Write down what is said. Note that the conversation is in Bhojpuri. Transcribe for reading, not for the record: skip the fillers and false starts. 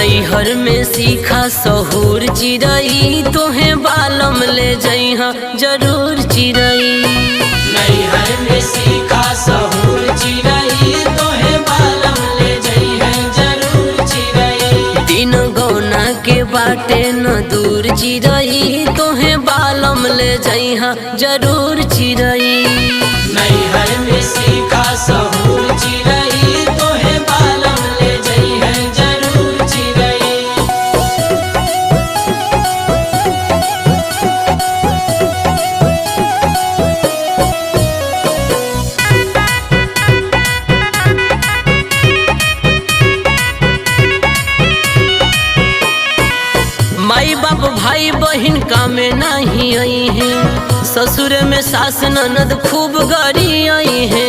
नैहर में सीखा सहूर चिरई तोहे बालम ले जइहा जरूर चिरई। नैहर में सीखा सहूर चिरई तोहे बालम ले जइहा जरूर चिरई। दिन गौना के बाटे न दूर चिरई तोहे बालम ले जइहा जरूर चिरई। नैहर में सीखा सहूर चिरई तोहे बालम ले जइहा जरूर चिरई। माई बाप भाई बहन कामे नहीं आई है, ससुर में सास ननद खूब गरी आई है।